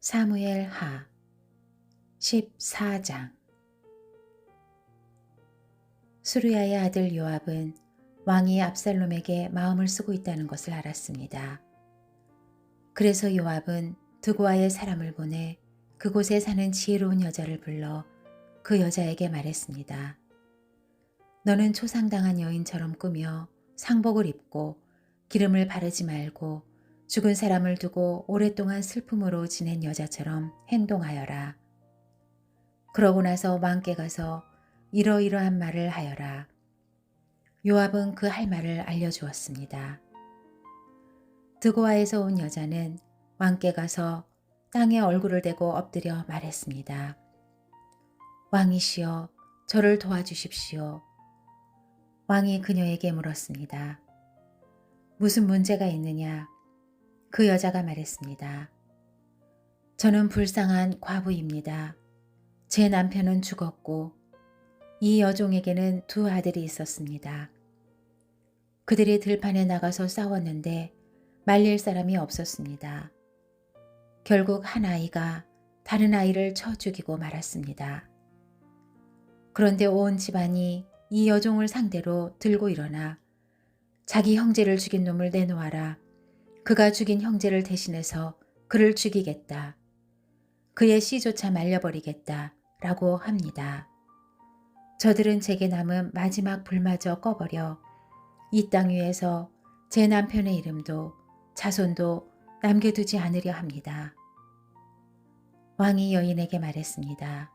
사무엘 하 14장. 수르야의 아들 요압은 왕이 압살롬에게 마음을 쓰고 있다는 것을 알았습니다. 그래서 요압은 드고아의 사람을 보내 그곳에 사는 지혜로운 여자를 불러 그 여자에게 말했습니다. 너는 초상당한 여인처럼 꾸며 상복을 입고 기름을 바르지 말고 죽은 사람을 두고 오랫동안 슬픔으로 지낸 여자처럼 행동하여라. 그러고 나서 왕께 가서 이러이러한 말을 하여라. 요압은 그 할 말을 알려주었습니다. 드고아에서 온 여자는 왕께 가서 땅에 얼굴을 대고 엎드려 말했습니다. 왕이시여, 저를 도와주십시오. 왕이 그녀에게 물었습니다. 무슨 문제가 있느냐? 그 여자가 말했습니다. 저는 불쌍한 과부입니다. 제 남편은 죽었고 이 여종에게는 두 아들이 있었습니다. 그들이 들판에 나가서 싸웠는데 말릴 사람이 없었습니다. 결국 한 아이가 다른 아이를 쳐 죽이고 말았습니다. 그런데 온 집안이 이 여종을 상대로 들고 일어나 자기 형제를 죽인 놈을 내놓아라. 그가 죽인 형제를 대신해서 그를 죽이겠다. 그의 씨조차 말려버리겠다. 라고 합니다. 저들은 제게 남은 마지막 불마저 꺼버려 이 땅 위에서 제 남편의 이름도 자손도 남겨두지 않으려 합니다. 왕이 여인에게 말했습니다.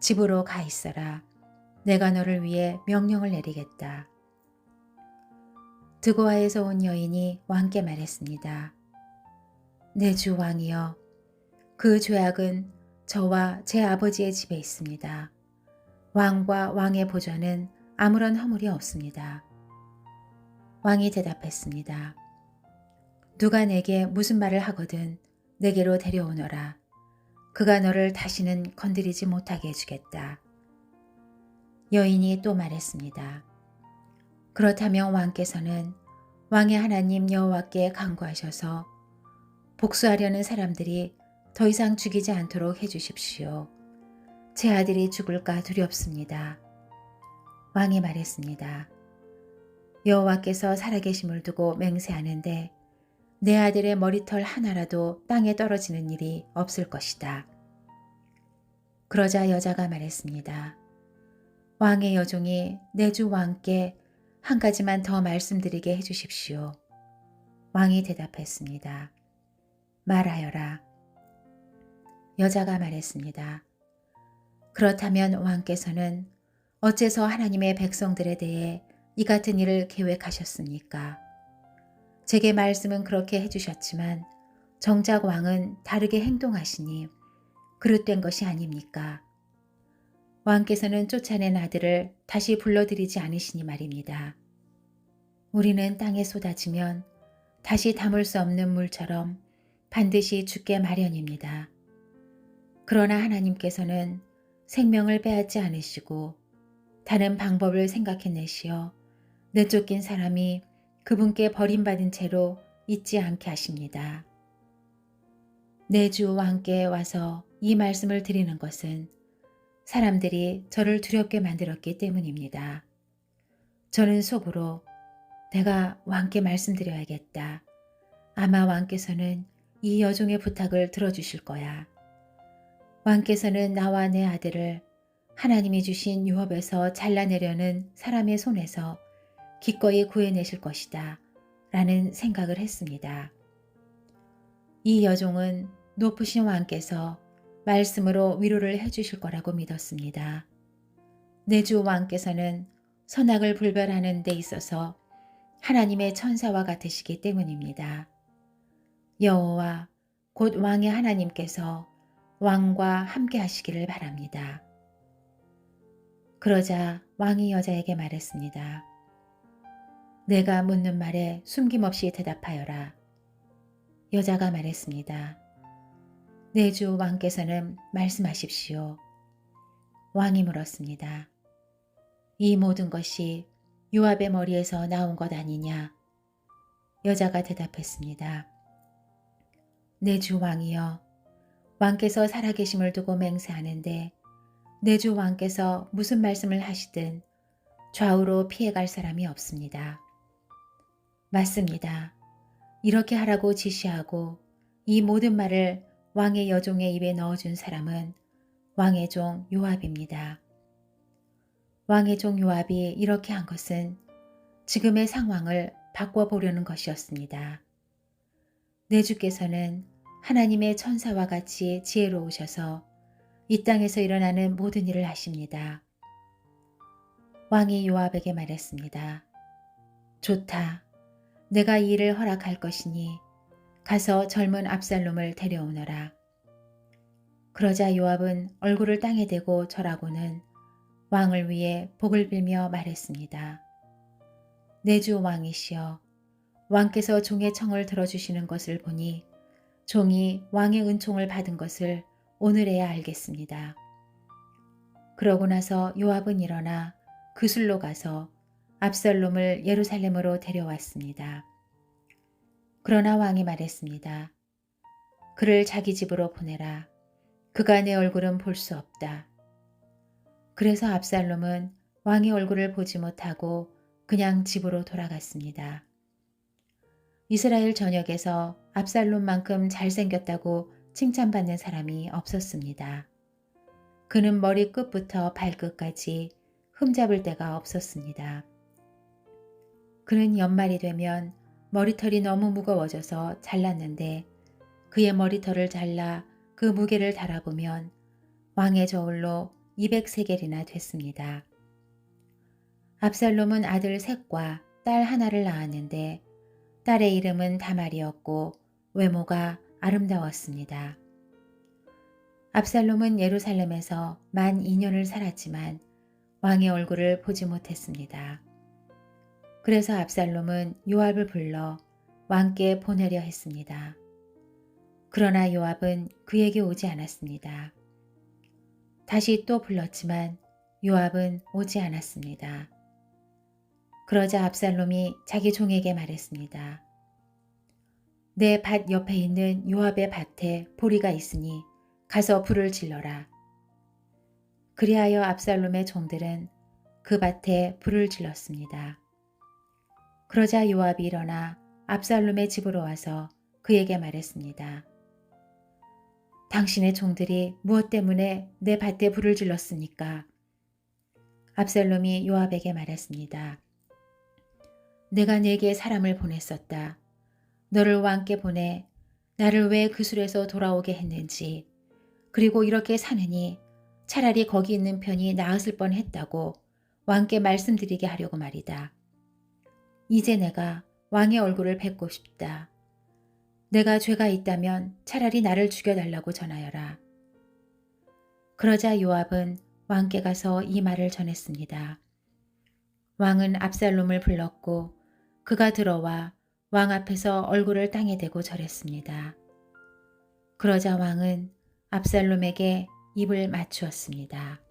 집으로 가 있어라. 내가 너를 위해 명령을 내리겠다. 드고아에서 온 여인이 왕께 말했습니다. 내 주 왕이여, 그 죄악은 저와 제 아버지의 집에 있습니다. 왕과 왕의 보좌는 아무런 허물이 없습니다. 왕이 대답했습니다. 누가 내게 무슨 말을 하거든 내게로 데려오너라. 그가 너를 다시는 건드리지 못하게 해주겠다. 여인이 또 말했습니다. 그렇다면 왕께서는 왕의 하나님 여호와께 간구하셔서 복수하려는 사람들이 더 이상 죽이지 않도록 해주십시오. 제 아들이 죽을까 두렵습니다. 왕이 말했습니다. 여호와께서 살아계심을 두고 맹세하는데 내 아들의 머리털 하나라도 땅에 떨어지는 일이 없을 것이다. 그러자 여자가 말했습니다. 왕의 여종이 내 주 왕께 한 가지만 더 말씀드리게 해주십시오. 왕이 대답했습니다. 말하여라. 여자가 말했습니다. 그렇다면 왕께서는 어째서 하나님의 백성들에 대해 이 같은 일을 계획하셨습니까? 제게 말씀은 그렇게 해주셨지만 정작 왕은 다르게 행동하시니 그릇된 것이 아닙니까? 왕께서는 쫓아낸 아들을 다시 불러들이지 않으시니 말입니다. 우리는 땅에 쏟아지면 다시 담을 수 없는 물처럼 반드시 죽게 마련입니다. 그러나 하나님께서는 생명을 빼앗지 않으시고 다른 방법을 생각해내시어 내쫓긴 사람이 그분께 버림받은 채로 있지 않게 하십니다. 내 주 왕께 와서 이 말씀을 드리는 것은 사람들이 저를 두렵게 만들었기 때문입니다. 저는 속으로 내가 왕께 말씀드려야겠다. 아마 왕께서는 이 여종의 부탁을 들어주실 거야. 왕께서는 나와 내 아들을 하나님이 주신 유업에서 잘라내려는 사람의 손에서 기꺼이 구해내실 것이다. 라는 생각을 했습니다. 이 여종은 높으신 왕께서 말씀으로 위로를 해주실 거라고 믿었습니다. 내 주 왕께서는 선악을 분별하는 데 있어서 하나님의 천사와 같으시기 때문입니다. 여호와 곧 왕의 하나님께서 왕과 함께 하시기를 바랍니다. 그러자 왕이 여자에게 말했습니다. 내가 묻는 말에 숨김없이 대답하여라. 여자가 말했습니다. 내 주 왕께서는 말씀하십시오. 왕이 물었습니다. 이 모든 것이 요압의 머리에서 나온 것 아니냐? 여자가 대답했습니다. 내 주 왕이여, 왕께서 살아계심을 두고 맹세하는데 내 주 왕께서 무슨 말씀을 하시든 좌우로 피해갈 사람이 없습니다. 맞습니다. 이렇게 하라고 지시하고 이 모든 말을 왕의 여종의 입에 넣어준 사람은 왕의 종 요압입니다. 왕의 종 요압이 이렇게 한 것은 지금의 상황을 바꿔보려는 것이었습니다. 내 주께서는 하나님의 천사와 같이 지혜로우셔서 이 땅에서 일어나는 모든 일을 하십니다. 왕이 요압에게 말했습니다. 좋다. 내가 이 일을 허락할 것이니 가서 젊은 압살롬을 데려오너라. 그러자 요압은 얼굴을 땅에 대고 절하고는 왕을 위해 복을 빌며 말했습니다. 내 주 왕이시여, 왕께서 종의 청을 들어주시는 것을 보니 종이 왕의 은총을 받은 것을 오늘에야 알겠습니다. 그러고 나서 요압은 일어나 그술로 가서 압살롬을 예루살렘으로 데려왔습니다. 그러나 왕이 말했습니다. 그를 자기 집으로 보내라. 그가 내 얼굴은 볼 수 없다. 그래서 압살롬은 왕의 얼굴을 보지 못하고 그냥 집으로 돌아갔습니다. 이스라엘 전역에서 압살롬만큼 잘생겼다고 칭찬받는 사람이 없었습니다. 그는 머리 끝부터 발끝까지 흠잡을 데가 없었습니다. 그는 연말이 되면 머리털이 너무 무거워져서 잘랐는데 그의 머리털을 잘라 그 무게를 달아보면 왕의 저울로 200세겔이나 됐습니다. 압살롬은 아들 셋과 딸 하나를 낳았는데 딸의 이름은 다말이었고 외모가 아름다웠습니다. 압살롬은 예루살렘에서 만 2년을 살았지만 왕의 얼굴을 보지 못했습니다. 그래서 압살롬은 요압을 불러 왕께 보내려 했습니다. 그러나 요압은 그에게 오지 않았습니다. 다시 또 불렀지만 요압은 오지 않았습니다. 그러자 압살롬이 자기 종에게 말했습니다. 내 밭 옆에 있는 요압의 밭에 보리가 있으니 가서 불을 질러라. 그리하여 압살롬의 종들은 그 밭에 불을 질렀습니다. 그러자 요압이 일어나 압살롬의 집으로 와서 그에게 말했습니다. 당신의 종들이 무엇 때문에 내 밭에 불을 질렀습니까? 압살롬이 요압에게 말했습니다. 내가 네게 사람을 보냈었다. 너를 왕께 보내 나를 왜 그술에서 돌아오게 했는지, 그리고 이렇게 사느니 차라리 거기 있는 편이 나았을 뻔했다고 왕께 말씀드리게 하려고 말이다. 이제 내가 왕의 얼굴을 뵙고 싶다. 내가 죄가 있다면 차라리 나를 죽여달라고 전하여라. 그러자 요압은 왕께 가서 이 말을 전했습니다. 왕은 압살롬을 불렀고 그가 들어와 왕 앞에서 얼굴을 땅에 대고 절했습니다. 그러자 왕은 압살롬에게 입을 맞추었습니다.